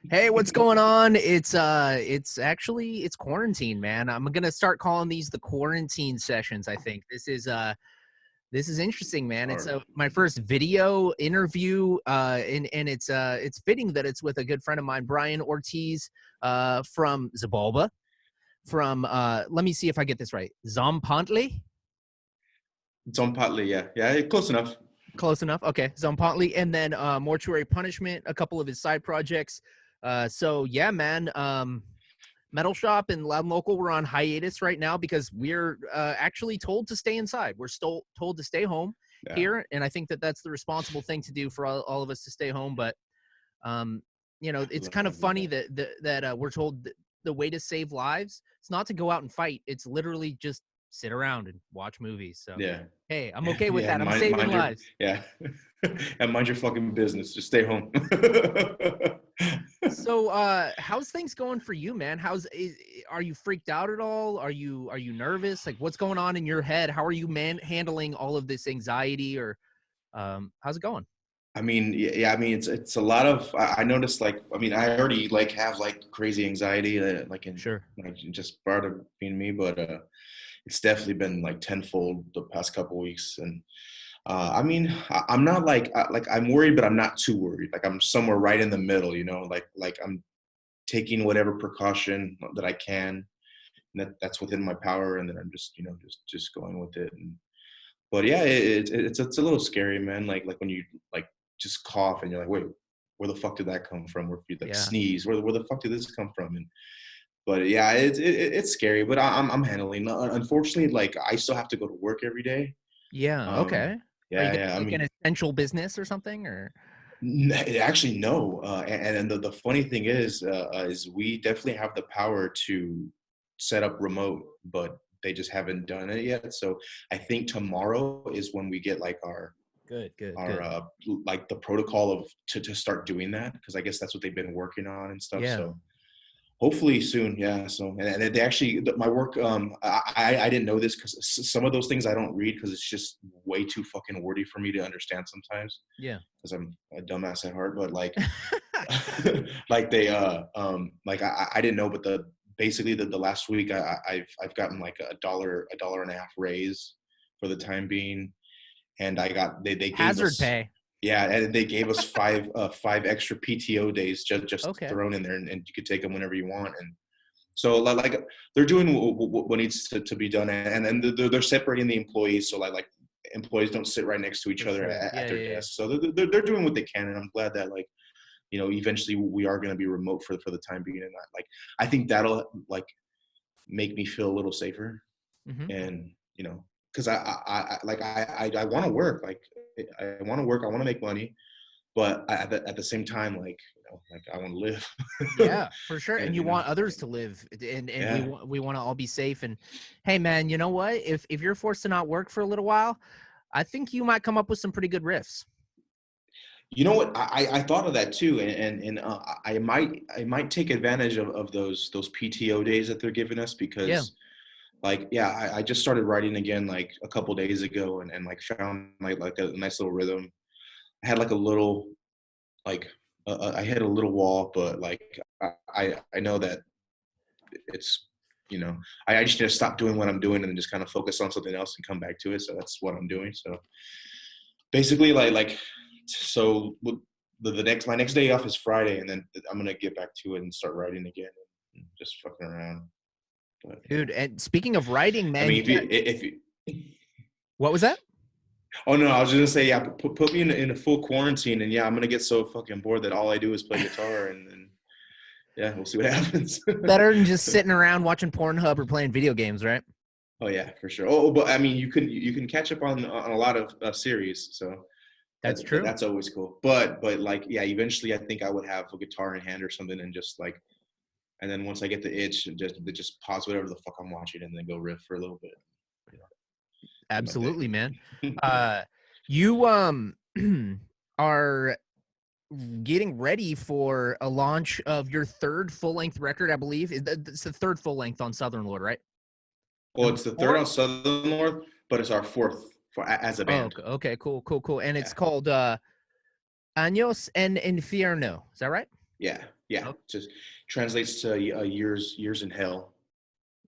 Hey, what's going on? It's quarantine, man. I'm gonna start calling these the quarantine sessions. I think this is interesting, man. All It's right. my first video interview, and it's fitting that it's with a good friend of mine, Brian Ortiz, from Xibalba, from let me see if I get this right, Tzompantli. Tzompantli, yeah, close enough. Close enough. Okay, Tzompantli, and then Mortuary Punishment, a couple of his side projects. So yeah, man. Metal Shop and Loud and Local, we're on hiatus right now because we're actually told to stay inside. We're still told to stay home Yeah, here, and I think that that's the responsible thing to do for all of us to stay home. But um, I it's love kind when of I do funny that. that we're told the way to save lives it's not to go out and fight. It's literally just sit around and watch movies. So Yeah, hey, I'm okay with yeah. that. I'm Mind, saving mind your, lives. yeah, and mind your fucking business. Just stay home. So, how's things going for you, man? Are you freaked out at all? Are you nervous? Like, what's going on in your head? How are you handling all of this anxiety, or how's it going? I mean, yeah. I mean, it's a lot of. I noticed, like, I mean, I already like have like crazy anxiety, like in Sure. like just part of being me, but it's definitely been like tenfold the past couple weeks, and I mean, I'm not like I'm worried, but I'm not too worried. Like I'm somewhere right in the middle, like I'm taking whatever precaution that I can, and that's within my power, and then I'm just just going with it. But yeah, it's a little scary, man. Like when you like just cough and you're like, wait, where the fuck did that come from? Or if you like Yeah. sneeze, where the fuck did this come from? And but yeah, it's scary, but I'm handling. Unfortunately, like I still have to go to work every day. Yeah. Um, Okay. Are you yeah, gonna yeah. I like an mean, essential business or something, or? Actually, no. And the funny thing is we definitely have the power to set up remote, but they just haven't done it yet. So I think tomorrow is when we get like Good. Good. our Good. like the protocol of to start doing that, because I guess that's what they've been working on and stuff. Yeah. So hopefully soon, yeah. So and they actually my work. I didn't know this because some of those things I don't read because it's just way too fucking wordy for me to understand sometimes Yeah. because I'm a dumbass at heart. But like, like they like I didn't know, but the basically the last week I've gotten like a dollar and a half raise for the time being, and I got they gave Hazard us. pay. Yeah, and they gave us five extra PTO days just Okay. thrown in there, and you could take them whenever you want. And so like they're doing what needs to be done, and then they're separating the employees, so like employees don't sit right next to each For other sure. at Yeah. their Yeah. Yeah. desks. So they're doing what they can, and I'm glad that like eventually we are going to be remote for the time being, and like I think that'll like make me feel a little safer, Mm-hmm. and because I want to work, like I want to work, I want to make money, but at the same time, like like I want to live. Yeah, for sure. And And you want others to live, and we yeah. want to all be safe. And hey, man, you know what? If you're forced to not work for a little while, I think you might come up with some pretty good riffs. You know what? I thought of that too, and I might take advantage of those PTO days that they're giving us, Yeah. because like yeah, I just started writing again like a couple days ago, and like found like a nice little rhythm. I had like a little like I hit a little wall, but like I know that it's I just need to stop doing what I'm doing and just kind of focus on something else and come back to it. So that's what I'm doing. So basically so the next my next day off is Friday, and then I'm gonna get back to it and start writing again and just fucking around. But yeah, Dude, and speaking of writing, I man, mean, you got if you what was that? oh no, I was just gonna say, yeah, put me in a full quarantine, and yeah, I'm gonna get so fucking bored that all I do is play guitar, and yeah, we'll see what happens. Better than just sitting around watching Pornhub or playing video games, right? Oh yeah, for sure. Oh, but I mean, you can catch up on a lot of series, so That's true. that's always cool. But like yeah, eventually I think I would have a guitar in hand or something, and just like, and then once I get the itch, just pause whatever the fuck I'm watching and then go riff for a little bit. You know, end my day. Absolutely, man. You are getting ready for a launch of your third full length record, I believe. It's the third full length on Southern Lord, right? Well, Number it's the third four? on Southern North, but it's our fourth as a Oh, band. okay, cool, cool, cool. And it's Yeah, called Años en Infierno. Is that right? yeah, Yeah, Oh, just translates to years in hell,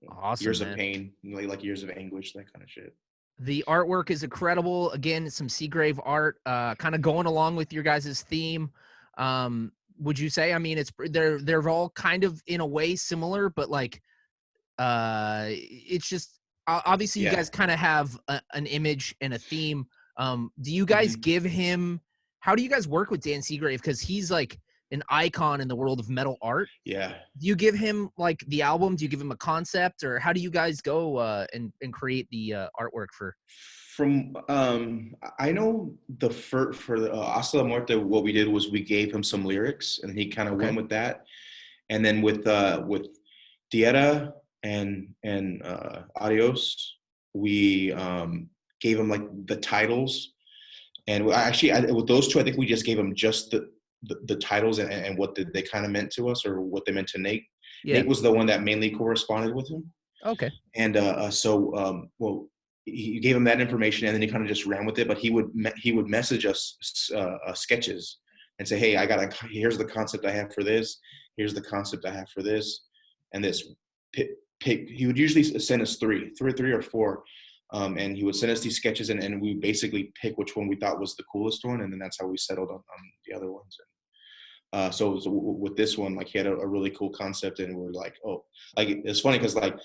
awesome, years of man. pain, like years of anguish, that kind of shit. The artwork is incredible. Again, some Seagrave art, kind of going along with your guys' theme. Would you say? I mean, they're all kind of in a way similar, but like it's just obviously you Yeah. guys kind of have an image and a theme. Do you guys Hmm. give him? How do you guys work with Dan Seagrave? Because he's like an icon in the world of metal art. Yeah. Do you give him like the album? Do you give him a concept, or how do you guys go and create the artwork for? From I know the for the Hasta la Muerte, what we did was we gave him some lyrics, and he kind of Okay. went with that. And then with Tierra and Adios, we gave him like the titles. And with those two, I think we just gave him just the titles and what they kind of meant to us, or what they meant to Nate. Yeah. Nate was the one that mainly corresponded with him. Okay. And well, he gave him that information, and then he kind of just ran with it. But he would message us sketches and say, "Hey, here's the concept I have for this. Here's the concept I have for this, and this." Pick. He would usually send us three or four, and he would send us these sketches, and we basically pick which one we thought was the coolest one, and then that's how we settled on the other ones. So with this one, like he had a really cool concept, and we're like, oh, like it's funny because like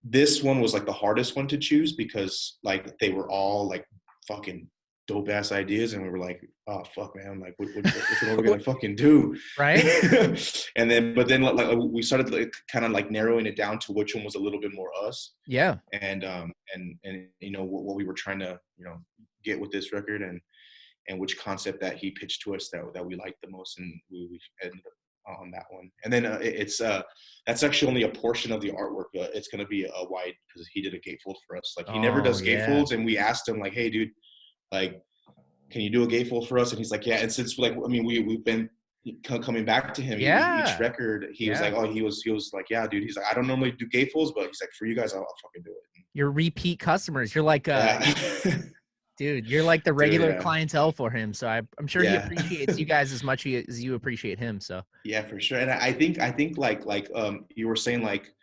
this one was like the hardest one to choose because like they were all like fucking dope ass ideas, and we were like, oh fuck man, like which one are we gonna fucking do? Right. But then like we started like kind of like narrowing it down to which one was a little bit more us, Yeah. and you know what we were trying to get with this record, and which concept that he pitched to us that we liked the most, and we ended up on that one. And then it's that's actually only a portion of the artwork. It's going to be a wide, because he did a gatefold for us. Like he never Oh does yeah. gatefolds, and we asked him like, hey dude, like can you do a gatefold for us? And he's like, yeah. And since like I mean we've been coming back to him each Yeah. record, he was Yeah. like, oh, he was like, yeah dude, he's like, I don't normally do gatefolds, but he's like, for you guys I'll fucking do it. You're repeat customers. You're like Yeah. dude, you're like the Dude, regular yeah. clientele for him. So I'm sure he Yeah. appreciates you guys as much as you appreciate him. So Yeah, for sure. And I think like you were saying like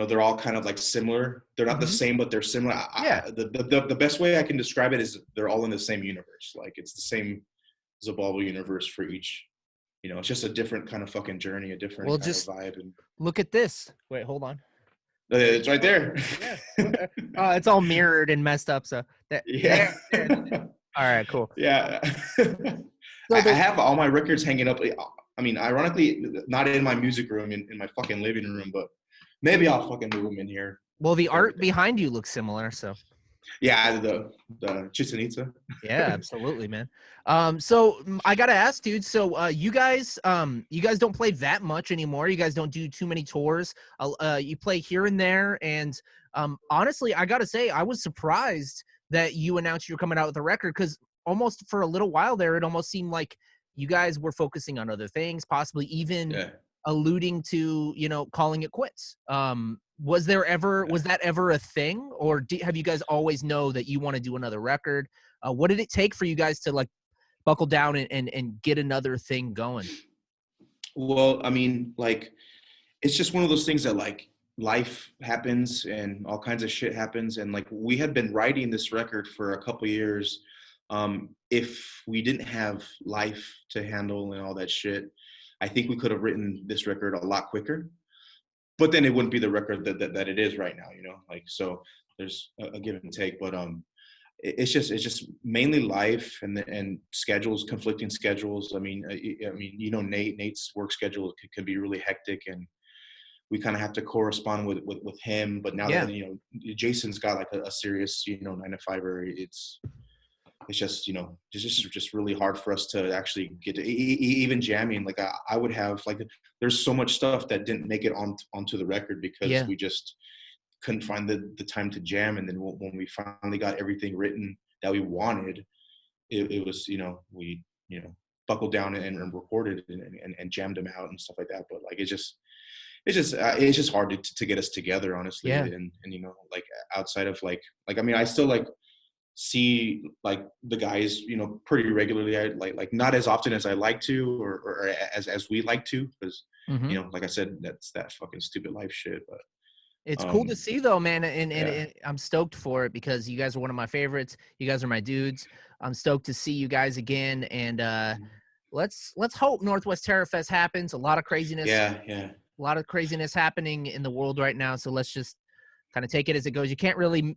they're all kind of like similar. They're not the Mhm. same, but they're similar. Yeah. The best way I can describe it is they're all in the same universe. Like it's the same Xibalba universe for each. It's just a different kind of fucking journey, a different Well, kind of just vibe, and look at this. Wait, hold on. it's right there. Yeah. It's all mirrored and messed up. So that Yeah. there. All right, cool. Yeah. So I the have all my records hanging up. I mean, ironically, not in my music room, in my fucking living room, but maybe I'll fucking move them in here the with art everything. behind you looks similar. So Yeah, the Chichen Itza. yeah, absolutely, man. So I gotta ask, dude. So you guys don't play that much anymore. You guys don't do too many tours. You play here and there, and honestly, I gotta say, I was surprised that you announced you're coming out with a record, because almost for a little while there, it almost seemed like you guys were focusing on other things, possibly even Yeah. alluding to calling it quits. Was that ever a thing, or have you guys always know that you want to do another record? What did it take for you guys to like buckle down and get another thing going? Well, I mean, like, it's just one of those things that like life happens and all kinds of shit happens, and like we had been writing this record for a couple years. If we didn't have life to handle and all that shit, I think we could have written this record a lot quicker. But then it wouldn't be the record that it is right now, like, so there's a give and take. But it's just mainly life and schedules, conflicting schedules. I mean, Nate's work schedule can be really hectic, and we kind of have to correspond with him. But now Yeah. that Jason's got like a serious 9 to 5, it's just really hard for us to actually get to even jamming. Like I would have like, there's so much stuff that didn't make it onto the record because Yeah. we just couldn't find the time to jam. And then when we finally got everything written that we wanted, it was we buckled down and recorded and jammed them out and stuff like that. But like it's just hard to get us together, honestly. Yeah. And like outside of like I mean, I still like see like the guys, you know, pretty regularly. I like not as often as I like to, or as we like to, because Hmm. you know, like I said, that's that fucking stupid life shit. But It's cool to see though, man, yeah, and I'm stoked for it because you guys are one of my favorites. You guys are my dudes. I'm stoked to see you guys again, and let's hope Northwest Terror Fest happens. yeah, yeah, A lot of craziness happening in the world right now. So let's just kind of take it as it goes. You can't really,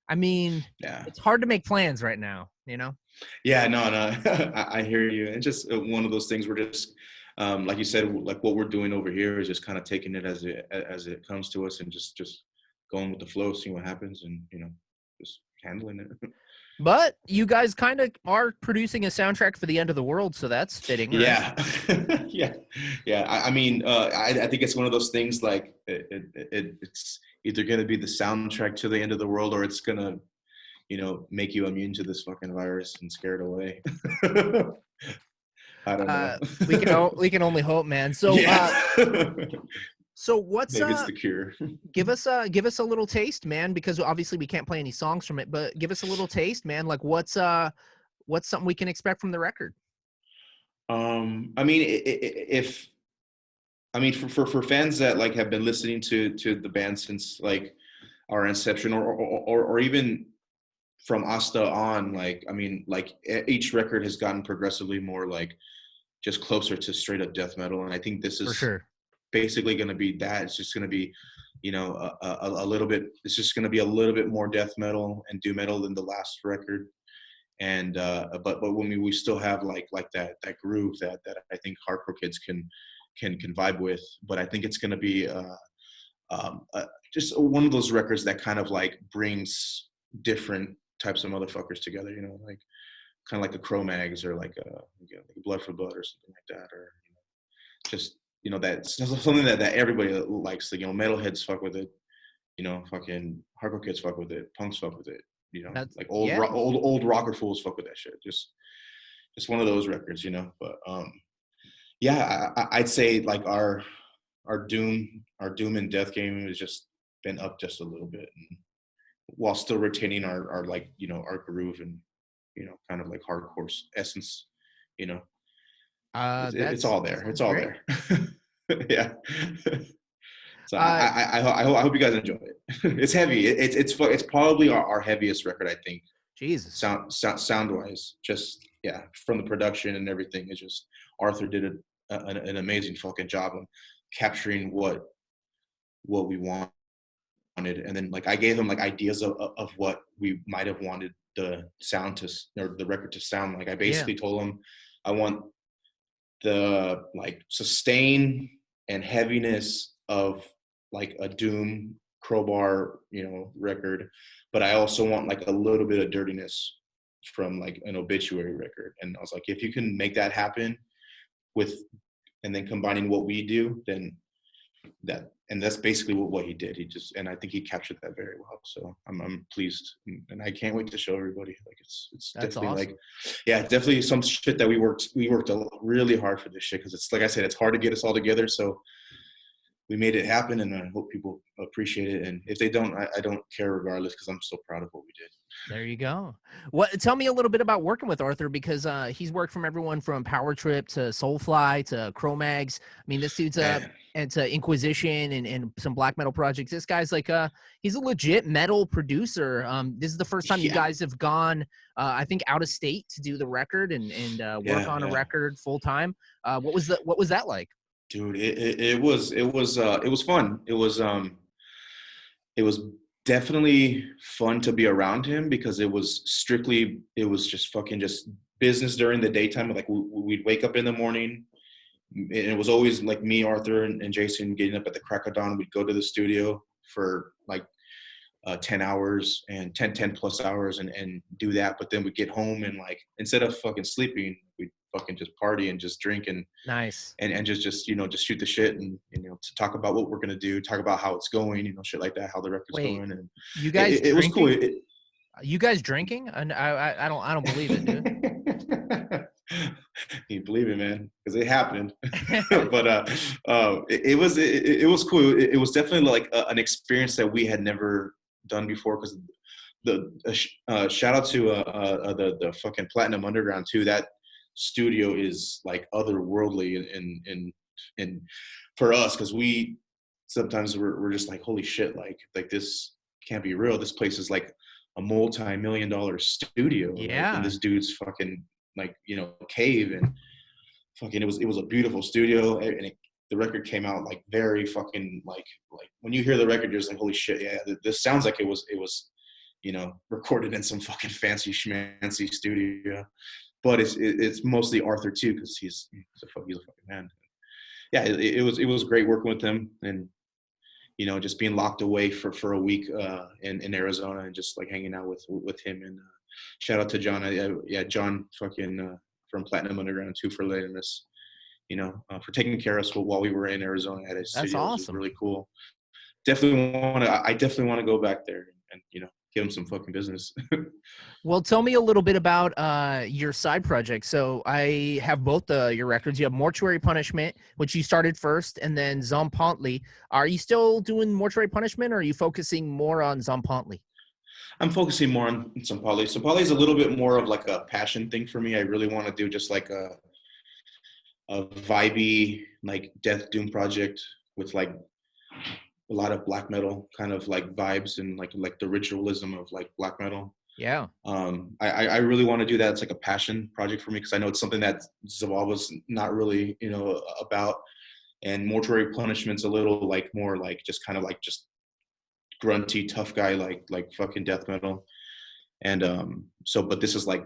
I mean, yeah. it's hard to make plans right now, you know? Yeah, no, no, I hear you. And just one of those things we're just, like you said, like what we're doing over here is just kind of taking it as it comes to us, and just going with the flow, seeing what happens, and you know, just handling it. But you guys kind of are producing a soundtrack for the end of the world, so that's fitting, right? Yeah, yeah, yeah. I mean, I think it's one of those things like it's either gonna be the soundtrack to the end of the world, or it's gonna, you know, make you immune to this fucking virus and scared away. I don't know. We can only hope, man. So Yeah. so what's Maybe it's the cure. give us a little taste, man, because obviously we can't play any songs from it, but give us a little taste, man. Like what's something we can expect from the record? I mean, if I mean for fans that like have been listening to the band since like our inception, or even from Asta on, like I mean, like each record has gotten progressively more like just closer to straight up death metal, and I think this For is sure. basically going to be that. It's just going to be, you know, a little bit. It's just going to be a little bit more death metal and doom metal than the last record. And but when we still have like that groove that I think hardcore kids can vibe with. But I think it's going to be just one of those records that kind of like brings different types of motherfuckers together. You know, like kind of like the Cro-Mags, or like you know, like Blood for Blood or something like that, or you know, just you know, that's something that everybody likes. Like, you know, metalheads fuck with it. You know, fucking hardcore kids fuck with it. Punks fuck with it. You know, That's like yeah. old rocker fools fuck with that shit. Just one of those records, you know. But yeah, I'd say like our doom and death game has just been up just a little bit, and while still retaining our like, you know, our groove and, you know, kind of like hardcore essence, you know. It's all That there. It's sounds all great. there. Yeah. So Uh I hope you guys enjoy it. It's heavy. It's probably our heaviest record, I think. Jesus. Sound wise, just yeah, from the production and everything. It's just Arthur did an amazing fucking job of capturing what we wanted, and then like I gave him like ideas of what we might have wanted the sound to, or the record to sound like. I Yeah. basically told him I want the like sustain and heaviness of like a doom crowbar, you know, record, but I also want like a little bit of dirtiness from like an obituary record. And I was like, if you can make that happen with, and then combining what we do, then that, and that's basically what he did. He just, and I think he captured that very well. So I'm pleased, and I can't wait to show everybody. Like it's That's definitely awesome. like, yeah, definitely some shit that we worked really hard for this shit, because it's like I said, it's hard to get us all together. So we made it happen, and I hope people appreciate it. And if they don't, I don't care regardless, because I'm so proud of what we did. There you go. What tell me a little bit about working with Arthur, because he's worked from everyone from Power Trip to Soulfly to Cro-Mags. I mean, this dude's Man, and to Inquisition and some black metal projects. This guy's like he's a legit metal producer. This is the first time you yeah, guys have gone I think out of state to do the record and work yeah, on a yeah. record full time. What was that like? Dude, it was fun. It was definitely fun to be around him, because it was just fucking just business during the daytime. Like we'd wake up in the morning, and it was always like me, Arthur, and Jason getting up at the crack of dawn. We'd go to the studio for like 10 hours and 10 plus hours, and do that. But then we'd get home, and like instead of fucking sleeping, we'd fucking just party and just drink, Nice. and just, you know, just shoot the shit, and, you know, to talk about what we're gonna do, talk about how it's going, you know, shit like that, how the record's Wait, going. And you guys it was cool. drinking? You guys drinking? And I don't believe it, dude. You believe it, man, because it happened. But it was cool. It was definitely like an experience that we had never done before, because shout out to the fucking Platinum Underground too. That studio is like otherworldly in for us, because we sometimes we're just like, holy shit, like this can't be real. This place is like a multi-million-dollar studio, like in Yeah. this dude's fucking like, cave. And fucking it was a beautiful studio, and the record came out like very fucking like when you hear the record, you're just like, holy shit, yeah, this sounds like it was recorded in some fucking fancy schmancy studio. But it's mostly Arthur too, because he's a fucking man. Yeah, it was great working with him, and just being locked away for a week in Arizona, and just like hanging out with him. And shout out to John. John fucking from Platinum Underground too, for letting us, for taking care of us while we were in Arizona at his That's studio. It was awesome. really cool. I definitely want to go back there and give him some fucking business. Well, tell me a little bit about your side project. So I have both your records. You have Mortuary Punishment, which you started first, and then Tzompantli. Are you still doing Mortuary Punishment, or are you focusing more on Tzompantli? I'm focusing more on Tzompantli. Tzompantli is a little bit more of like a passion thing for me. I really want to do just like a vibey, like death doom project with like a lot of black metal kind of like vibes, and like the ritualism of like black metal. Yeah. I really want to do that. It's like a passion project for me, because I know it's something that Xibalba's not really, about. And Mortuary Punishment's a little like more like just kind of like just grunty tough guy, like fucking death metal. And but this is like,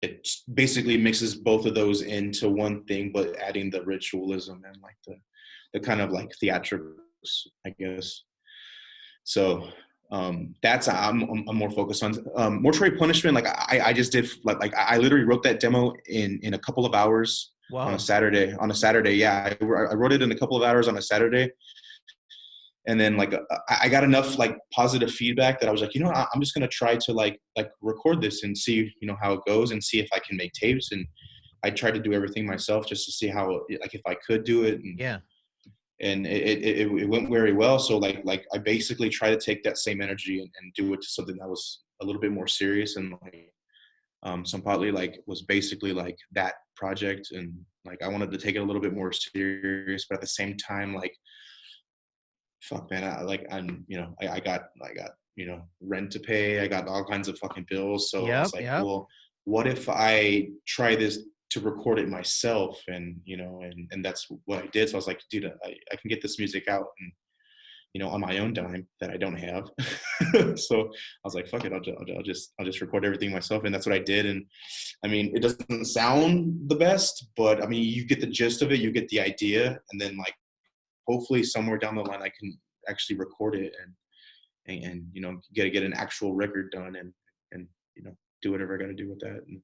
it basically mixes both of those into one thing, but adding the ritualism and like the kind of like theatrics, I guess. So that's I'm more focused on Mortuary Punishment. Like I just did like I literally wrote that demo in a couple of hours. Wow. On a Saturday. Yeah, I wrote it in a couple of hours on a Saturday. And then like I got enough like positive feedback that I was like, I'm just gonna try to like record this and see how it goes, and see if I can make tapes. And I tried to do everything myself just to see how, like, if I could do it. And Yeah. and it went very well. So like I basically try to take that same energy and do it to something that was a little bit more serious. And like Tzompantli like was basically like that project, and like I wanted to take it a little bit more serious, but at the same time, like, fuck man, I got rent to pay, I got all kinds of fucking bills. So I was like, well, what if I try this to record it myself? And and that's what I did. So I was like, dude, I can get this music out, and on my own dime that I don't have. So I was like, fuck it, I'll just record everything myself. And that's what I did. And I mean, it doesn't sound the best, but I mean, you get the gist of it, you get the idea. And then like hopefully somewhere down the line I can actually record it and get an actual record done, and do whatever I got to do with that. And,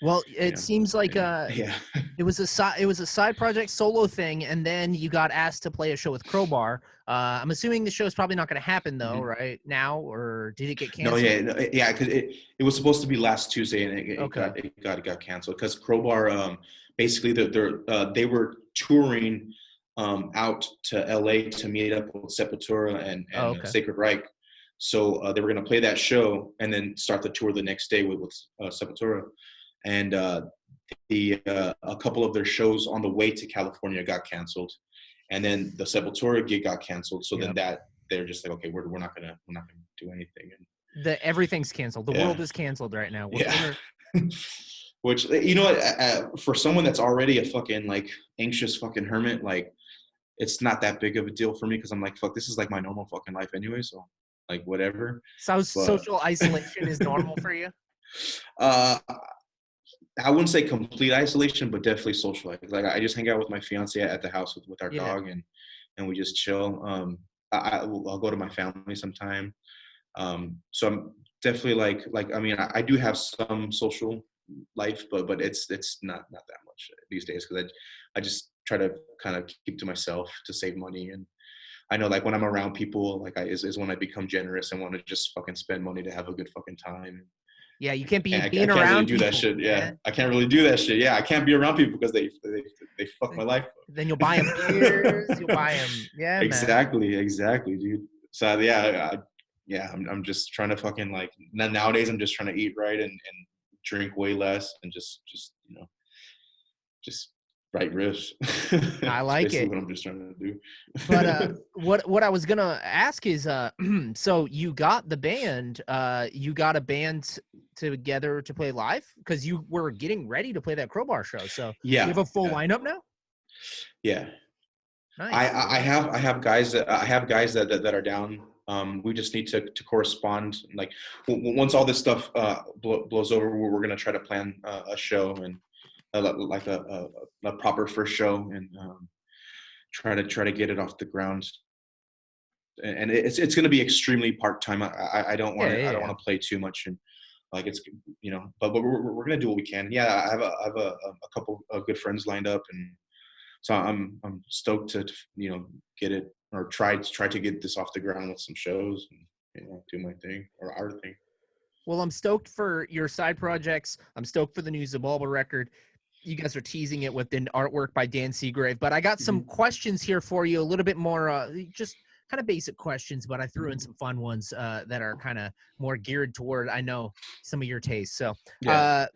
well, it seems like yeah. it was a side project solo thing, and then you got asked to play a show with Crowbar. I'm assuming the show is probably not going to happen though, right now, or did it get canceled? No, yeah, because it was supposed to be last Tuesday, and it got canceled because Crowbar basically they were touring out to LA to meet up with Sepultura and Sacred Reich. So they were going to play that show and then start the tour the next day with Sepultura. And a couple of their shows on the way to California got canceled, and then the Sepultura gig got canceled. So then they're just like, okay, we're not gonna do anything. And everything's canceled. The world is canceled right now. Which for someone that's already a fucking like anxious fucking hermit, like it's not that big of a deal for me, because I'm like, fuck, this is like my normal fucking life anyway. So like whatever. So social isolation is normal for you? I wouldn't say complete isolation, but definitely social. Like I just hang out with my fiance at the house with our dog, and we just chill. I'll go to my family sometime. So I'm definitely like I mean, I do have some social life, but it's not that much these days, because I just try to kind of keep to myself to save money. And I know like when I'm around people, like is when I become generous and want to just fucking spend money to have a good fucking time. Yeah, you can't be being I can't around really do people, that shit. Yeah, I can't really do that shit. Yeah, I can't be around people because they fuck my life up. Then you'll buy them beers. You'll buy them. Yeah, exactly, dude. So yeah, yeah, I'm just trying to fucking like nowadays I'm just trying to eat right and drink way less and just just write riffs. I That's like basically it. what I'm just trying to But do. what I was gonna ask is so you got the band, you got a band together to play live because you were getting ready to play that Crowbar show. So you have Yeah, a full yeah, lineup now. yeah. Nice. I have guys that are down. We just need to correspond. Like once all this stuff blows over, we're gonna try to plan a show and like a proper first show and try to get it off the ground. And it's gonna be extremely part time. I don't want Yeah, to yeah, I don't yeah. want to play too much and like it's but we're gonna do what we can. Yeah, I have a couple of good friends lined up and so I'm stoked to get it or try to get this off the ground with some shows and do my thing or our thing. Well, I'm stoked for your side projects. I'm stoked for the new Xibalba record. You guys are teasing it with the artwork by Dan Seagrave, but I got some Hmm. questions here for you, a little bit more just kind of basic questions, but I threw in some fun ones that are kind of more geared toward, I know, some of your tastes. So Yeah. uh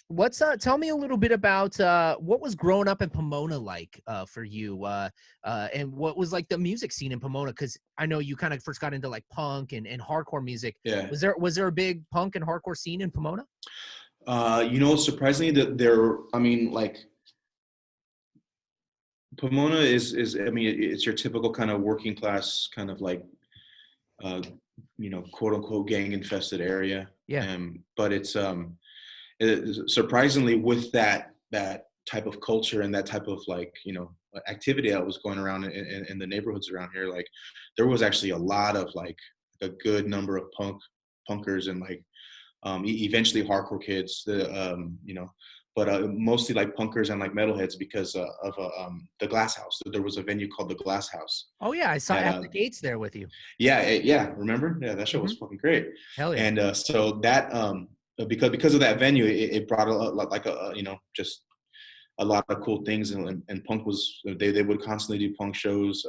what's tell me a little bit about what was growing up in Pomona like for you and what was like the music scene in Pomona, because I know you kind of first got into like punk and hardcore music. Yeah. Was there a big punk and hardcore scene in Pomona? Surprisingly that there, I mean, like Pomona is I mean, it's your typical kind of working class kind of like, uh, quote unquote gang infested area. Yeah. But surprisingly with that type of culture and that type of like activity that was going around in the neighborhoods around here, like there was actually a lot of like a good number of punkers and like eventually hardcore kids but mostly like punkers and like metalheads because of the Glass House. There was a venue called the Glass House Oh yeah, I saw that at the gates there with you. yeah, remember? Yeah, that show Hmm. was fucking great. Hell yeah. And so that because of that venue, it brought a lot like just a lot of cool things. And punk was they would constantly do punk shows.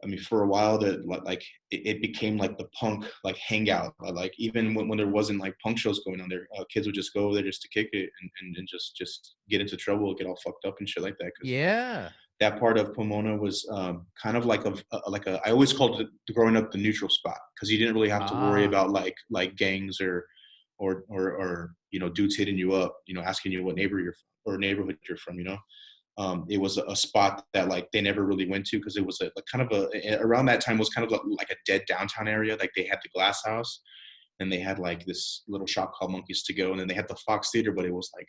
I mean, for a while, that like it became like the punk like hangout. Like even when there wasn't like punk shows going on there, kids would just go there just to kick it and just get into trouble, get all fucked up and shit like that. Because Yeah. that part of Pomona was kind of like I always called it growing up the neutral spot because you didn't really have to worry Ah. about like gangs or dudes hitting you up, asking you what neighborhood you're from. It was a spot that like they never really went to because it was like kind of around that time was kind of like a dead downtown area. Like they had the Glass House and they had like this little shop called Monkeys to Go, and then they had the Fox Theater, but it was like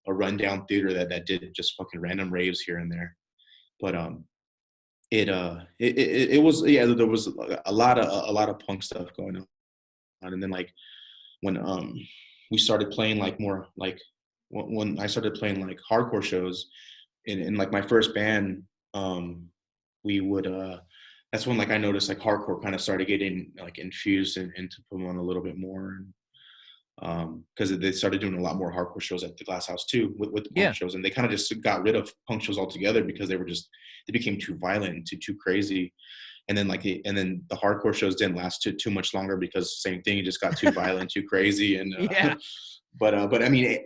a rundown theater that did just fucking random raves here and there. But it was, yeah, there was a lot of punk stuff going on. And then like when we started playing like more like when I started playing like hardcore shows in like my first band, we would that's when like I noticed like hardcore kind of started getting like infused into Pomona a little bit more. Because they started doing a lot more hardcore shows at the Glass House too with the punk Yeah. shows, and they kind of just got rid of punk shows altogether because they became too violent and too crazy. And then and then the hardcore shows didn't last too much longer because same thing, it just got too violent, too crazy. And Yeah. but I mean,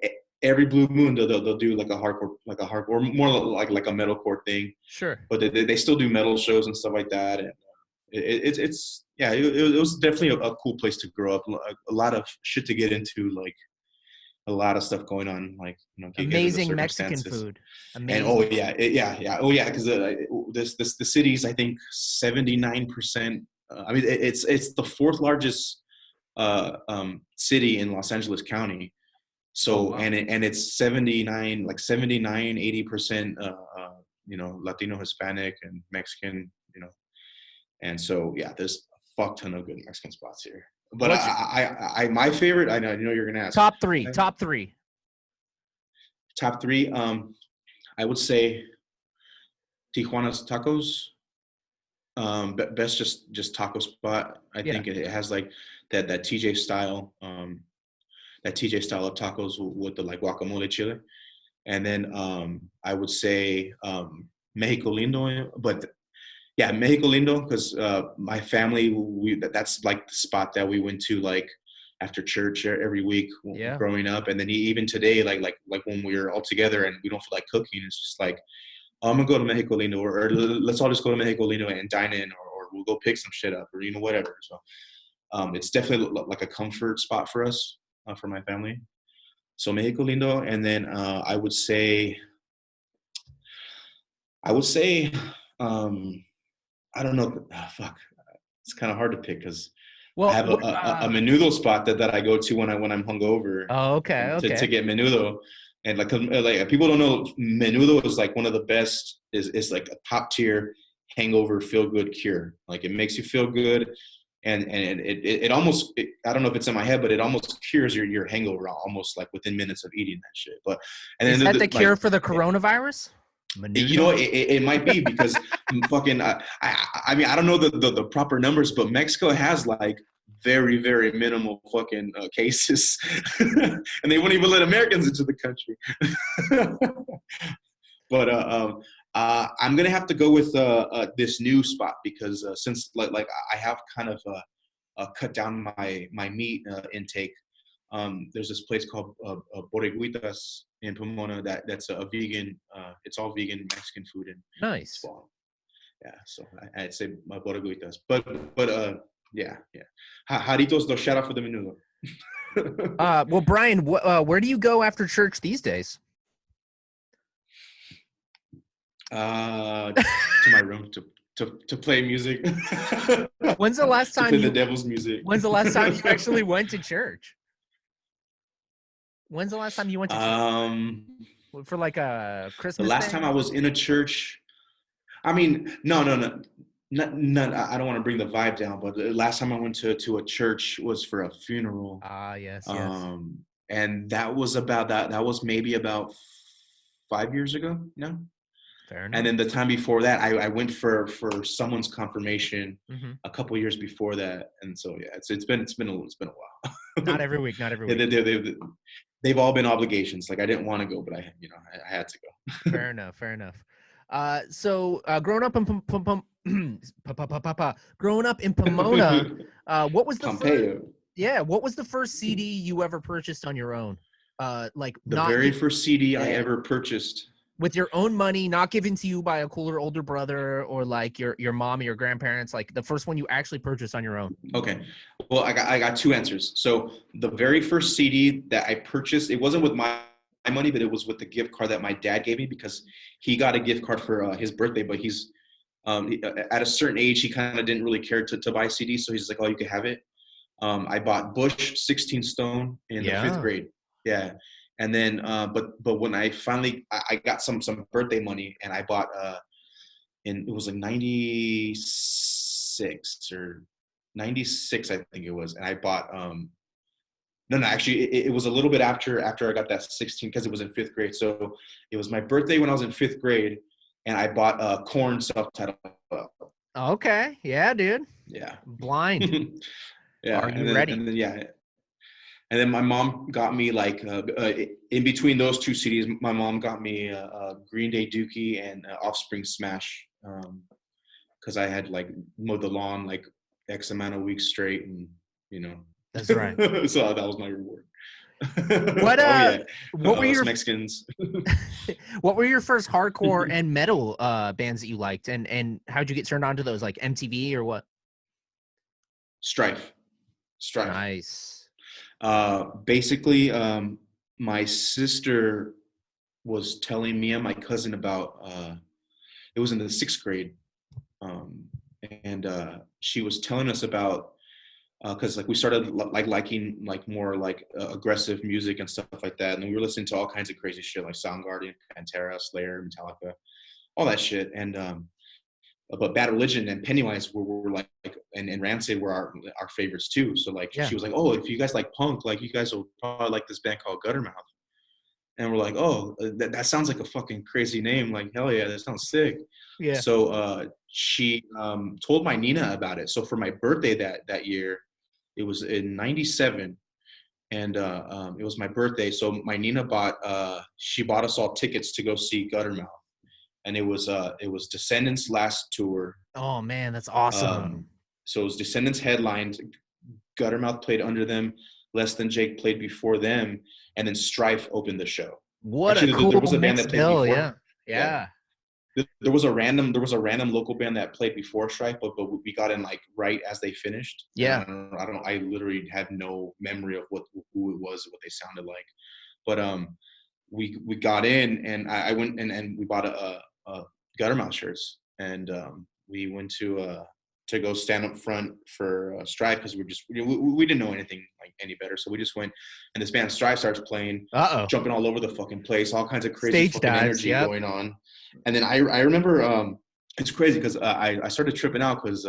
every blue moon they'll do like a hardcore more like a metalcore thing, Sure. but they still do metal shows and stuff like that. And it's yeah, it was definitely a cool place to grow up. A lot of shit to get into, like a lot of stuff going on, like given the Amazing Mexican circumstances. food. And oh Amazing. yeah, oh yeah, because the city's I think 79%. I mean, it's the fourth largest city in Los Angeles County. Oh So wow. it's 79 like 79 80% Latino, Hispanic, and Mexican. And so yeah, there's a fuck ton of good Mexican spots here. But What's your my favorite, I know you're gonna ask. top three? Top three. Top three, I would say Tijuana's Tacos. Best just taco spot. I Yeah. think it has like that TJ style, that TJ style of tacos with the like guacamole chile. And then I would say Mexico Lindo, but Yeah, Mexico Lindo, because my family, that's like the spot that we went to like after church every week Yeah. growing up, and then even today, like when we're all together and we don't feel like cooking, it's just like, oh, I'm gonna go to Mexico Lindo, or let's all just go to Mexico Lindo and dine in, or we'll go pick some shit up, or whatever. So it's definitely like a comfort spot for us, for my family. So Mexico Lindo, and then I would say, um, I don't know. Fuck, it's kind of hard to pick because I Well, have a menudo spot that I go to when I'm hungover, oh, okay, to okay. get menudo, and like people don't know, menudo is like one of the best, is like a top tier hangover feel good cure. Like it makes you feel good, and it almost, I don't know if it's in my head, but it almost cures your hangover almost like within minutes of eating that shit. But and Is then that the cure like, for the coronavirus? you know, Menudo? it might be because fucking I mean, I don't know the proper numbers, but Mexico has like very very minimal fucking cases, and they won't even let Americans into the country. But I'm gonna have to go with this new spot because since like I have kind of cut down my meat intake. There's this place called Borreguitas in Pomona that's a vegan. It's all vegan Mexican food, and it's Nice. bomb. Yeah, so I'd say Borreguitas. But yeah, yeah. Jaritos dos shout out for the menudo. Well, Brian, where do you go after church these days? To my room to play music. When's the last To time play the you devil's music. When's the last time you actually went to church? When's the last time you went to church? um, For like a the Christmas last time I thing? was in a church, I mean, no. Not, I don't want to bring the vibe down, but the last time I went to a church was for a funeral. Ah, yes, yes. Um, and that was that was maybe about 5 years ago, no? Fair And enough. then the time before that, I went for someone's confirmation Hmm. a couple years before that. And so, yeah, it's been a Not while. every week, not every Yeah, week. they've all been obligations. Like I didn't want to go, but I had to go. Fair enough, fair enough. So growing up in growing up in Pomona, what was the first? Pompeo. Yeah, what was the first CD you ever purchased on your own? Like The not very first CD I yeah, ever purchased. with your own money, not given to you by a cooler older brother or like your mom or your grandparents. Like the first one you actually purchased on your own. Okay. Well, I got two answers. So the very first CD that I purchased, it wasn't with my money, but it was with the gift card that my dad gave me because he got a gift card for his birthday. But at a certain age, he kind of didn't really care to buy CDs, so he's like, "Oh, you can have it." I bought Bush 16 Stone in the fifth Yeah. grade. Yeah. And then, but when I finally, I got some birthday money, and I bought and it was like 96 or 96, I think it was. And I bought, no, actually it was a little bit after I got that 16, because it was in fifth grade. So it was my birthday when I was in fifth grade, and I bought a Korn self-titled. Okay. Yeah, dude. Yeah. Blind. Yeah. Are you ready? And then, yeah. And then my mom got me like in between those two CDs, my mom got me Green Day Dookie and Offspring Smash, because I had like mowed the lawn like X amount of weeks straight, and you know, That's right. so that was my reward. What Oh yeah, what were us your Mexicans. what were your first hardcore and metal bands that you liked, and how'd you get turned on to those, like MTV or what? Strife. Nice. Basically, my sister was telling me and my cousin about. It was in the sixth grade, um, and she was telling us about, because like we started like liking like more like aggressive music and stuff like that, and we were listening to all kinds of crazy shit like Soundgarden, Pantera, Slayer, Metallica, all that shit. And but Bad Religion and Pennywise were like and Rancid were our favorites too. So like Yeah. she was like, oh, if you guys like punk, like you guys will probably like this band called Guttermouth. And we're like, oh, that sounds like a fucking crazy name. Like, hell yeah, that sounds sick. Yeah. So she told my Nina about it. So for my birthday that year, it was in '97, and it was my birthday. So my Nina she bought us all tickets to go see Guttermouth. and it was Descendants' last tour. Oh man, that's awesome. So it was Descendants headlined, Guttermouth played under them, Less Than Jake played before them, and then Strife opened the show. What Actually, a cool there was a band mixed that played bill. before. Yeah. There was a random local band that played before Strife, but we got in like right as they finished. Yeah. I literally had no memory of who it was, what they sounded like. But we got in, and I went and we bought a Guttermouth shirts, and we went to go stand up front for Strife, because we didn't know anything like any better, so we just went, and this band Strife starts playing, jumping all over the fucking place, all kinds of crazy Stage fucking dives, energy going on. And then I remember it's crazy because I started tripping out because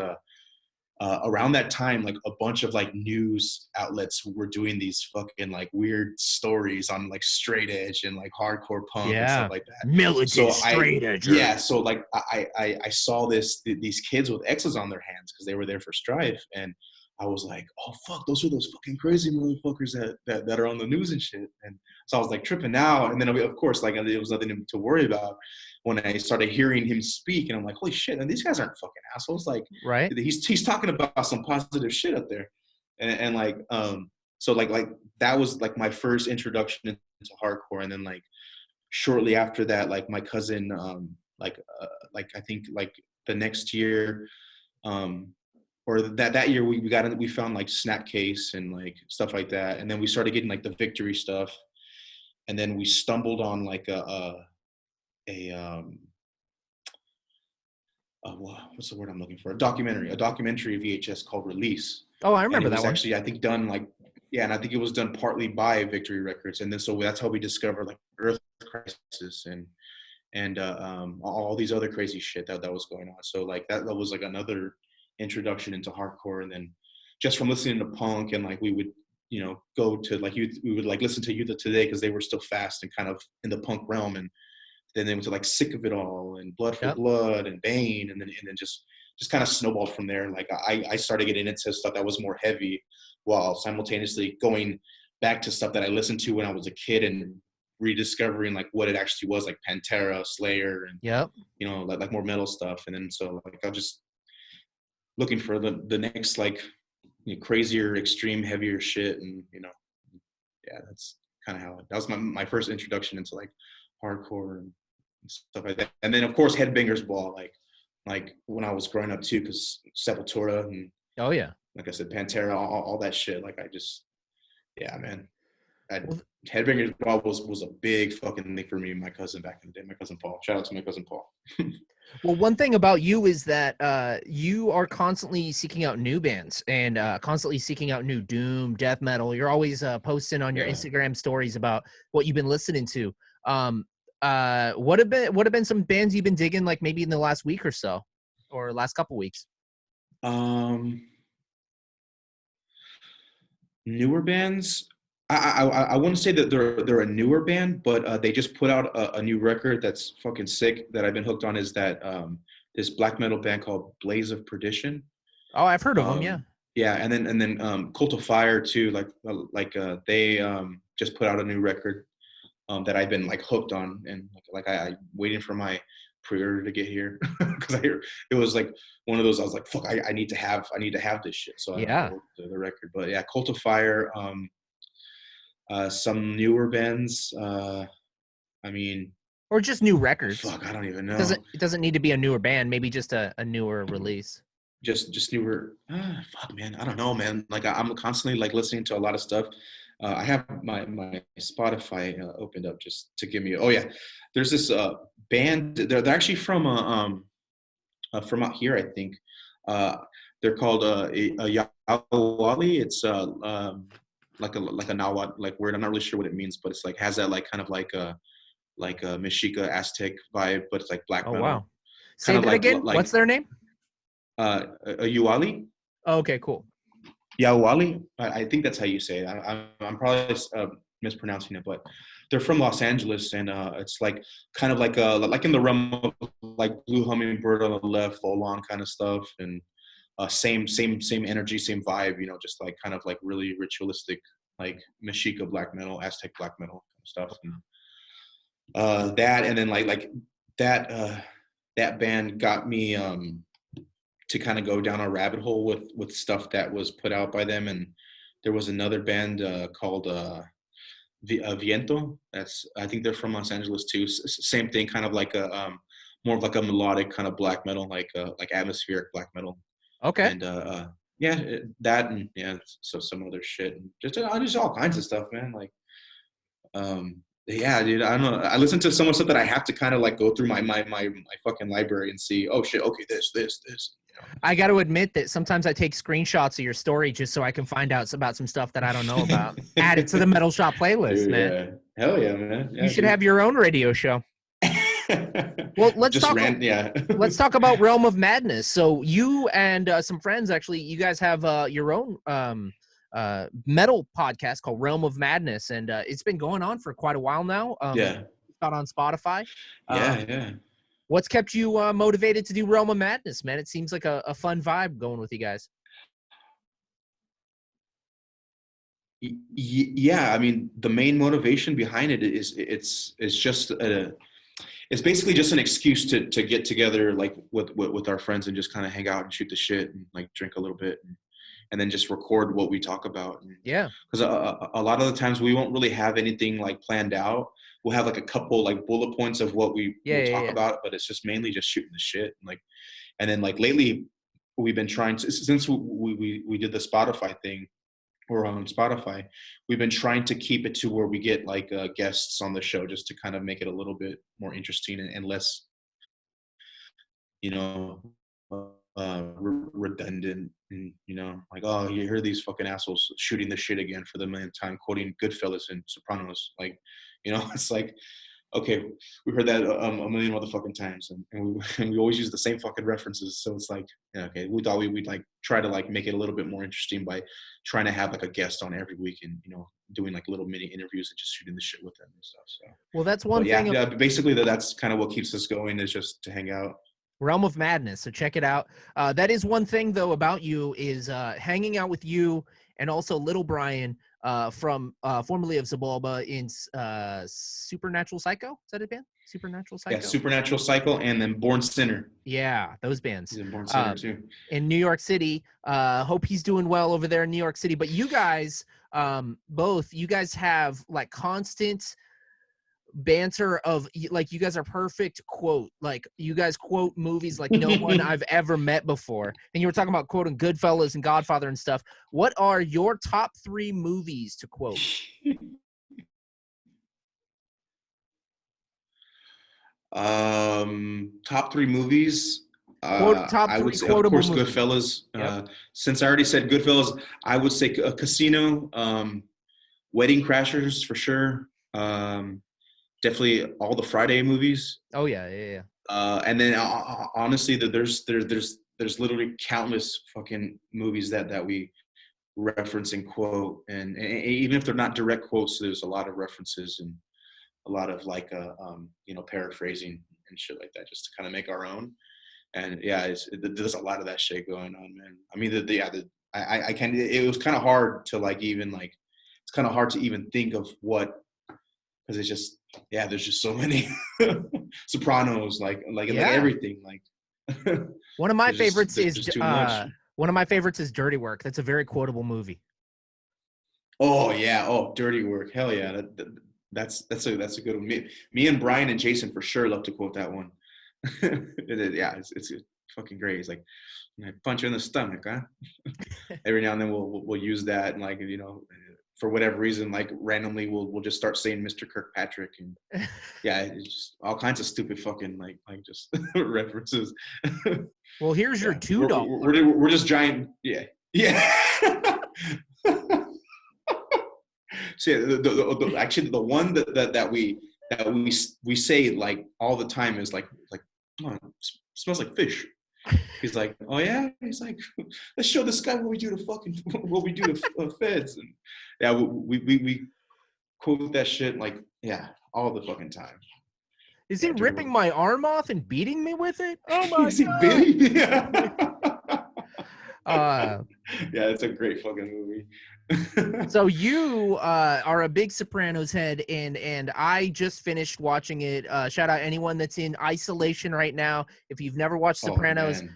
around that time, like a bunch of like news outlets were doing these fucking like weird stories on like straight edge and like hardcore punk and stuff like that. Militant straight edge. Yeah, so like I saw these kids with X's on their hands because they were there for Strife, and I was like, oh fuck, those are those fucking crazy motherfuckers that are on the news and shit. And so I was like tripping out, and then of course like it was nothing to worry about when I started hearing him speak, and I'm like, holy shit, and these guys aren't fucking assholes. Like, right? He's talking about some positive shit up there, and like so like that was like my first introduction into hardcore, and then like shortly after that, like my cousin like I think like the next year or that year we found like Snapcase and like stuff like that, and then we started getting like the Victory stuff, and then we stumbled on like what's the word I'm looking for? A documentary VHS called Release. Oh, I remember that one. Actually, I think done like, and I think it was done partly by Victory Records, and then so that's how we discovered like Earth Crisis and all these other crazy shit that was going on. So like that was like another introduction into hardcore, and then just from listening to punk, and like we would go to like we would like listen to Youth of Today because they were still fast and kind of in the punk realm, and then they went to like Sick of It All and Blood for Blood and Bane, and then just kind of snowballed from there. Like I started getting into stuff that was more heavy, while simultaneously going back to stuff that I listened to when I was a kid and rediscovering like what it actually was, like Pantera, Slayer, and like more metal stuff. And then so like I was just looking for the next like crazier, extreme, heavier shit, and that's kind of how that was my first introduction into like hardcore and stuff like that. And then of course Headbangers Ball, like when I was growing up too, because Sepultura and like I said, Pantera, all that shit. Like I just man. Headbangers Ball was a big fucking thing for me and my cousin back in the day. My cousin Paul. Shout out to my cousin Paul. Well, one thing about you is that you are constantly seeking out new bands and constantly seeking out new doom, death metal. You're always posting on your Instagram stories about what you've been listening to. What have been some bands you've been digging, like maybe in the last week or so, or last couple weeks? Newer bands. I wouldn't say that they're a newer band, but they just put out a new record that's fucking sick that I've been hooked on. Is that this black metal band called Blaze of Perdition? Oh, I've heard of them. Yeah. Yeah, and then Cult of Fire too. Like they just put out a new record that I've been like hooked on, and like I waiting for my pre-order to get here because I hear it was like one of those. I was like, fuck, I need to have this shit. So I ordered the record. But yeah, Cult of Fire. Some newer bands. I mean, or just new records. Fuck, I don't even know. It doesn't need to be a newer band. Maybe just a newer release. Just newer. Fuck, man. I don't know, man. Like I'm constantly like listening to a lot of stuff. I have my Spotify opened up just to give me. Oh yeah, there's this band. They're actually from out here, I think. They're called a Yawali. It's like a Nahuatl like word. I'm not really sure what it means, but it's like has that like kind of like a Mexica Aztec vibe, but it's like black metal. Wow. Say that again. What's their name? A Uwali. Oh, okay, cool. Yawali. I think that's how you say it. I'm probably mispronouncing it, but they're from Los Angeles, and it's like kind of like in the realm of like Blue Hummingbird on the left, full on kind of stuff, and same energy, same vibe, just like kind of like really ritualistic, like Mexica black metal, Aztec black metal stuff. And, that, and then like that that band got me to kind of go down a rabbit hole with stuff that was put out by them. And there was another band called Viento. I think they're from Los Angeles too. Same thing, kind of like a more of like a melodic kind of black metal, like atmospheric black metal. Okay. And yeah, that, and yeah, so some other shit, and just all kinds of stuff, man. Like yeah, dude, I don't know. I listen to so much stuff that I have to kind of like go through my fucking library and see, oh shit, okay, this. You know? I got to admit that sometimes I take screenshots of your story just so I can find out about some stuff that I don't know about. Add it to the Metal Shop playlist, Dude, man. yeah. Hell yeah, man. Yeah, You should have your own radio show. Well, let's talk. Yeah. Let's talk about Realm of Madness. So you and some friends, actually, you guys have your own metal podcast called Realm of Madness, and it's been going on for quite a while now. Yeah. It's out on Spotify. Yeah. What's kept you motivated to do Realm of Madness, man? It seems like a fun vibe going with you guys. Yeah, I mean, the main motivation behind it is it's just it's basically just an excuse to get together, like with our friends, and just kind of hang out and shoot the shit and like drink a little bit, and then just record what we talk about. Yeah, because a lot of the times we won't really have anything like planned out. We'll have like a couple like bullet points of what we will talk about, but it's just mainly just shooting the shit. And then like lately we've been trying to, since we did the Spotify thing, or on Spotify, we've been trying to keep it to where we get like guests on the show, just to kind of make it a little bit more interesting and less, you know, redundant. And, you know, like, oh, you hear these fucking assholes shooting the shit again for the millionth time, quoting Goodfellas and Sopranos. Like, you know, it's like, okay, we heard that a million motherfucking times, and we always use the same fucking references. So it's like, yeah, okay, we thought we'd like try to like make it a little bit more interesting by trying to have like a guest on every week, and, you know, doing like little mini interviews and just shooting the shit with them and stuff. So, well, that's one thing. Yeah, basically that's kind of what keeps us going, is just to hang out. Realm of Madness. So check it out. That is one thing though about you, is hanging out with you and also Little Brian from formerly of Xibalba in Supernatural Psycho. Is that a band? Supernatural Psycho? Yeah, Supernatural Psycho, and then Born Sinner. Yeah, those bands. He's in Born Sinner too. In New York City. Hope he's doing well over there in New York City. But you guys, both, you guys have like constant banter of like, you guys are perfect quote, like you guys quote movies like no one I've ever met before. And you were talking about quoting Goodfellas and Godfather and stuff. What are your top 3 movies to quote? Top 3 movies. I would say, of course, movies. Goodfellas. Yep. Since I already said Goodfellas, I would say Casino, Wedding Crashers for sure. Definitely all the Friday movies. Oh yeah. And then honestly, there's literally countless fucking movies that we reference and quote, and even if they're not direct quotes, there's a lot of references and a lot of like you know, paraphrasing and shit like that, just to kind of make our own. And yeah, there's a lot of that shit going on, man. I mean, I can. It was kind of hard to like even like, it's kind of hard to even think of what, because it's just, yeah, there's just so many. Sopranos, like everything, like. One of my favorites is one of my favorites is Dirty Work. That's a very quotable movie. Oh yeah, Dirty Work. Hell yeah, that's a good one. Me and Brian and Jason for sure love to quote that one. Yeah, it's fucking great. It's like, I punch you in the stomach, huh? Every now and then we'll use that, and like, you know, for whatever reason, like randomly we'll just start saying Mr. Kirkpatrick, and yeah, it's just all kinds of stupid fucking like just references. Well, here's your $2. We're just giant. Yeah. So yeah, actually the one that we say like all the time is like, come on, smells like fish. He's like, oh yeah. He's like, let's show this guy what we do to feds. And yeah, we quote that shit like, yeah, all the fucking time. Is he ripping my arm off and beating me with it? Oh my god! Yeah. Uh, Yeah, it's a great fucking movie. so you are a big Sopranos head, and I just finished watching it. Shout out anyone that's in isolation right now. If you've never watched Oh Sopranos, man.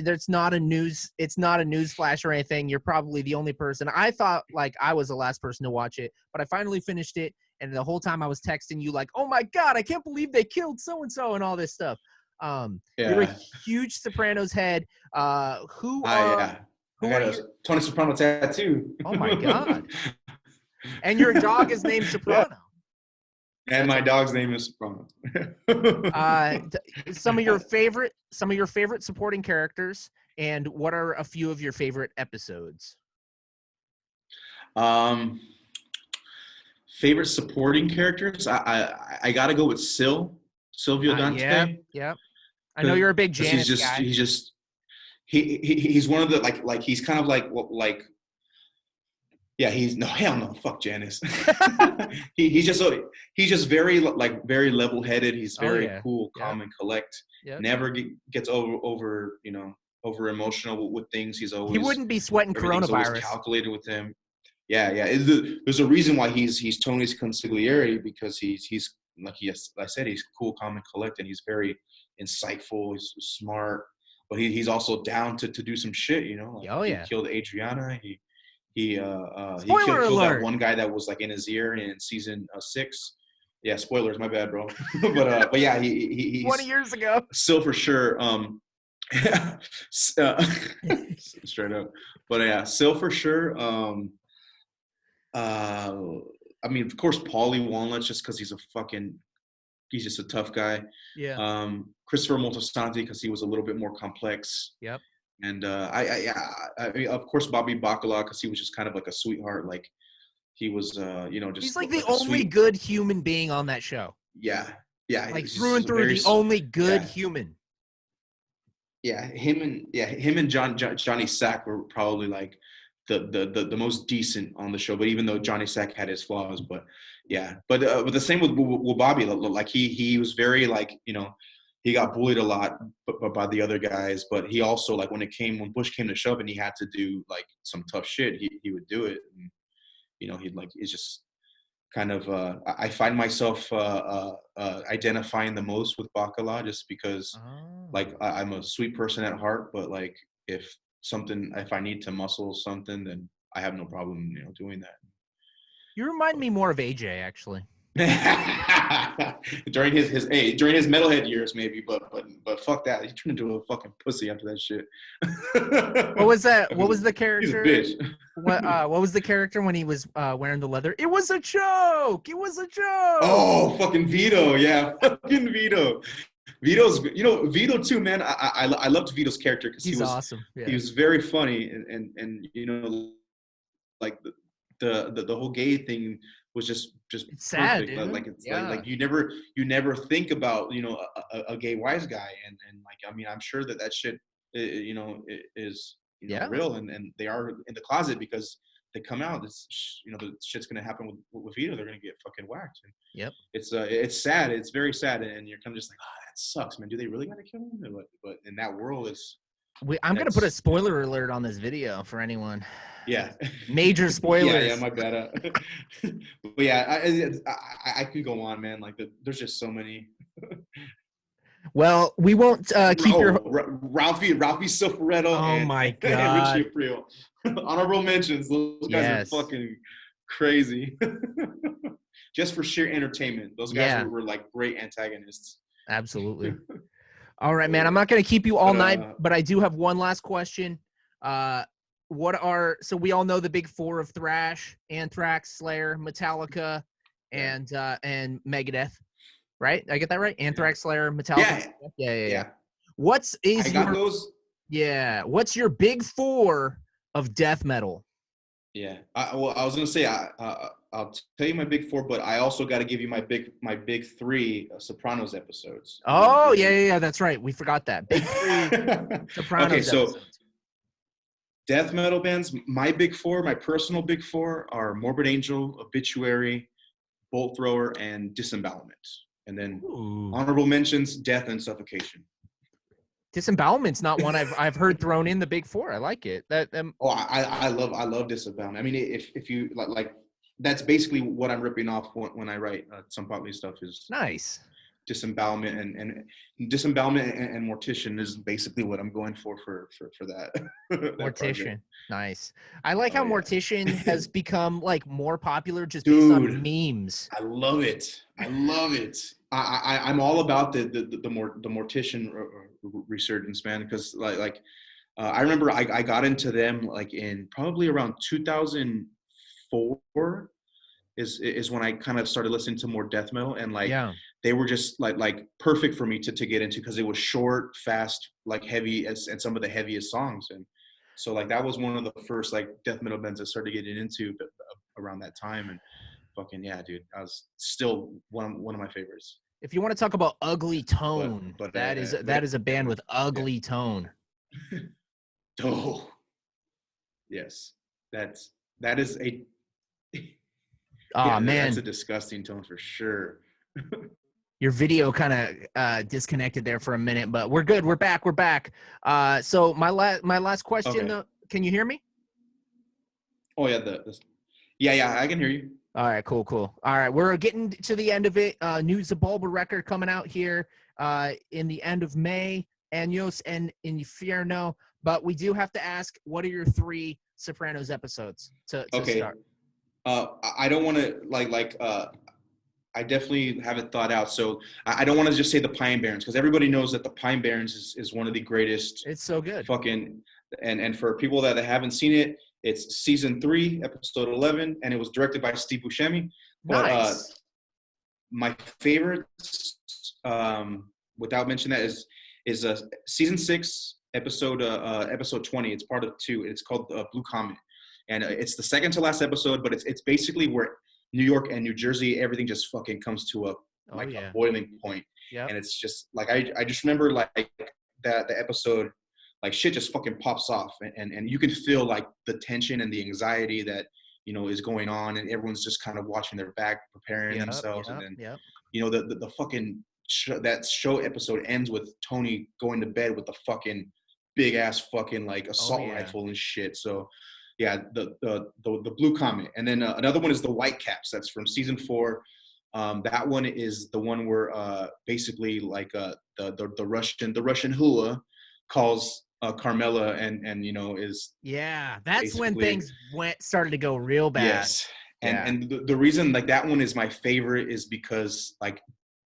it's not a news flash or anything. You're probably the only person. I thought like I was the last person to watch it, but I finally finished it, and the whole time I was texting you like, "Oh my god, I can't believe they killed so and so," and all this stuff. You're a Yeah. huge Sopranos head. Who Ah, are yeah. I who are got your? a Tony Soprano tattoo. Oh my god. And your dog is named Yeah. Soprano. And That's my dog's name is Soprano. some of your favorite supporting characters, and what are a few of your favorite episodes? um, favorite supporting characters? I gotta go with Silvio Yeah, Dante, yeah. I know you're a big because Janice guy. he's one of the like he's kind of like yeah, he's no hell no fuck Janice. He's just very like very level headed. He's Oh very yeah, cool, yep, calm, and collect. yep. Never gets over over emotional with things. He's He always wouldn't be sweating everything's always coronavirus. calculated with him. Yeah, yeah. There's a reason why he's Tony's consigliere, because he's like I said, he's cool, calm, and collect, and he's very insightful. He's smart, but he's also down to do some shit. You know, like Oh he yeah. killed Adriana. He Spoiler killed that alert. one guy that was like in his ear in season 6. Yeah, spoilers, my bad, bro. But yeah, he's 20 years ago. still for sure. Straight up. But yeah, still for sure. Uh, I mean, of course, Paulie Walnuts, just because he's just a tough guy. Yeah. Christopher Moltisanti, because he was a little bit more complex. Yep. And I mean, of course, Bobby Bacala, because he was just kind of like a sweetheart. Like he was, He's just like the like a only sweet, good human being on that show. yeah, yeah. Like He's through and just through, very, the only good yeah, human. him and Johnny Sack were probably like the most decent on the show. But even though Johnny Sack had his flaws, but yeah, but the same with Bobby. Like he was very like he got bullied a lot by the other guys, but he also like when Bush came to shove and he had to do like some tough shit, he would do it. And, he'd like it's just kind of I find myself identifying the most with Bacala, just because Oh. like I'm a sweet person at heart, but like if I need to muscle something, then I have no problem doing that. You remind me more of AJ, actually. During during his metalhead years, maybe, but fuck that. He turned into a fucking pussy after that shit. What was that? I What mean, was the he's a character? bitch. What was the character when he was wearing the leather? It was a joke. It was a joke. Oh, fucking Vito, yeah, fucking Vito. Vito's, Vito too, man. I loved Vito's character because He's awesome. Yeah. he was very funny, and like the whole gay thing was just It's sad, perfect. dude. Like it's Yeah. like you never think about a gay wise guy, and like I mean I'm sure that shit is Yeah. real, and they are in the closet because they come out. It's the shit's gonna happen with Vito. They're gonna get fucking whacked. And Yep. it's sad. It's very sad, and you're kind of just like, oh, that sucks, man. Do they really gotta kill him? But in that world, I'm gonna put a that's spoiler alert on this video for anyone. yeah. Major spoilers. Yeah, my bad. But yeah, I could go on, man. Like there's just so many. Well, we won't keep your. Ralphie Silveretto Oh and my and god. Richie Aprile. Honorable mentions. Those guys Yes. are fucking crazy. Just for sheer entertainment. Those guys Yeah. were like great antagonists. Absolutely. All right, man. I'm not gonna keep you all night, But but I do have one last question. So we all know the big four of thrash: Anthrax, Slayer, Metallica, and Megadeth. Right? I get that right? Anthrax, Slayer, Metallica. Yeah. What's your big four of death metal? Yeah. I was gonna say I'll tell you my big four, but I also got to give you my big three Sopranos episodes. Oh yeah. That's right. We forgot that. Big three Sopranos Okay, so episodes. death metal bands. My big four, my personal big four, are Morbid Angel, Obituary, Bolt Thrower, and Disembowelment. And then Ooh. honorable mentions: Death and Suffocation. Disembowelment's not one I've heard thrown in the big four. I like it. Oh, I love Disembowelment. I mean, if you like that's basically what I'm ripping off when I write Tzompantli stuff is nice. Disembowelment and Disembowelment and Mortician is basically what I'm going for that. That Mortician. project. Nice. I like how yeah. Mortician has become like more popular just based Dude, on memes. I love it. I'm all about the Mortician resurgence, man, because I remember I got into them like in probably around 2004 is when I kind of started listening to more death metal, and like they were just like perfect for me to get into because it was short, fast, like heavy and some of the heaviest songs. And so like that was one of the first like death metal bands I started getting into around that time. And fucking yeah, dude, I was still one of my favorites. If you want to talk about ugly tone, but that is a band with ugly tone. Oh, yes, that is a. Oh man, that's a disgusting tone for sure. Your video kind of disconnected there for a minute, but we're good. We're back. So my last question. Okay. Can you hear me? Oh yeah, yeah, I can hear you. All right, cool. All right, we're getting to the end of it. New Xibalba record coming out here in the end of May. Años and Infierno. But we do have to ask, what are your 3 Sopranos episodes to start? I don't want to I definitely have it thought out. So I don't want to just say the Pine Barrens because everybody knows that the Pine Barrens is one of the greatest. It's so good. Fucking and for people that haven't seen it, it's season 3, episode 11, and it was directed by Steve Buscemi. But nice. My favorite, without mentioning that, is season 6, episode 20. It's part of 2. It's called Blue Comet, and it's the second to last episode. But it's basically where New York and New Jersey, everything just fucking comes to a boiling point. Yep. And it's just like I just remember like that the episode, like shit just fucking pops off, and you can feel like the tension and the anxiety that is going on, and everyone's just kind of watching their back, preparing themselves, and then the fucking that show episode ends with Tony going to bed with the fucking big ass fucking like assault rifle and shit. So yeah, the Blue Comet, and then another one is the White Caps. That's from season 4. That one is the one where basically like the Russian hula calls Carmela and is that's when things started to go real bad. Yes, and the reason like that one is my favorite is because like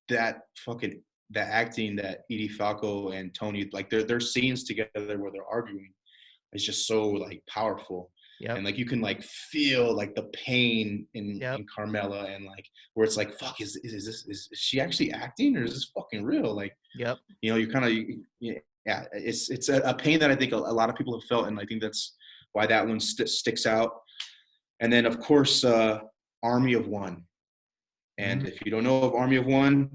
that fucking the acting that Edie Falco and Tony, like their scenes together where they're arguing is just so like powerful. Yep. And like you can like feel like the pain in Carmela, and like where it's like fuck is she actually acting or is this fucking real? Like you kind of it's a pain that I think a lot of people have felt, and I think that's why that one sticks out. And then of course Army of One, and if you don't know of Army of One,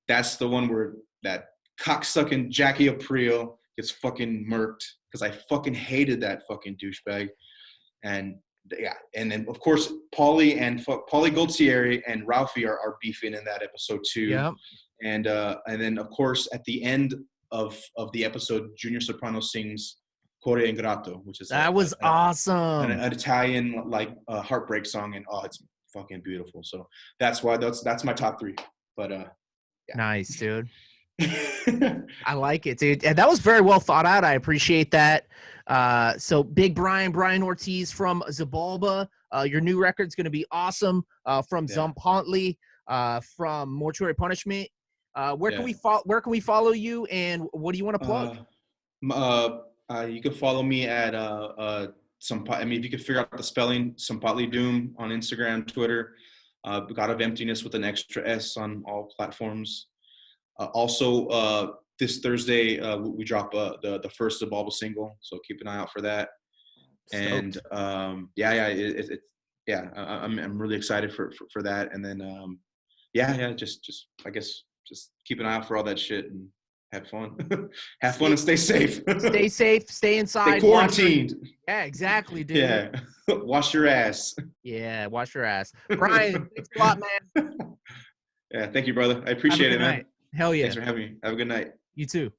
that's the one where that cocksucking Jackie Aprile gets fucking murked because I fucking hated that fucking douchebag. And and then of course Paulie Goltieri and Ralphie are beefing in that episode too. Yep. And then of course at the end of the episode, Junior Soprano sings Cuore Ingrato, which is awesome, an Italian like heartbreak song, and it's fucking beautiful. So that's why that's my top 3. But nice, dude. I like it, dude. And that was very well thought out. I appreciate that. So big Brian Ortiz from Xibalba. Your new record's going to be awesome. From Tzompantli, from Mortuary Punishment. Where can we follow you, and what do you want to plug? You can follow me at if you could figure out the spelling, Tzompantli Doom on Instagram, Twitter. God of Emptiness with an extra S on all platforms. Also, this Thursday we drop the first Xibalba single, so keep an eye out for that. Stoked. And I'm really excited for that. And then just I guess just keep an eye out for all that shit and have fun. Have fun and stay safe. Stay safe. Stay inside. Stay quarantined. Yeah, exactly, dude. Yeah. Wash your ass. Yeah, wash your ass. Brian, thanks a lot, man. Yeah, thank you, brother. I appreciate it, man. Hell yeah. Thanks for having me. Have a good night. You too.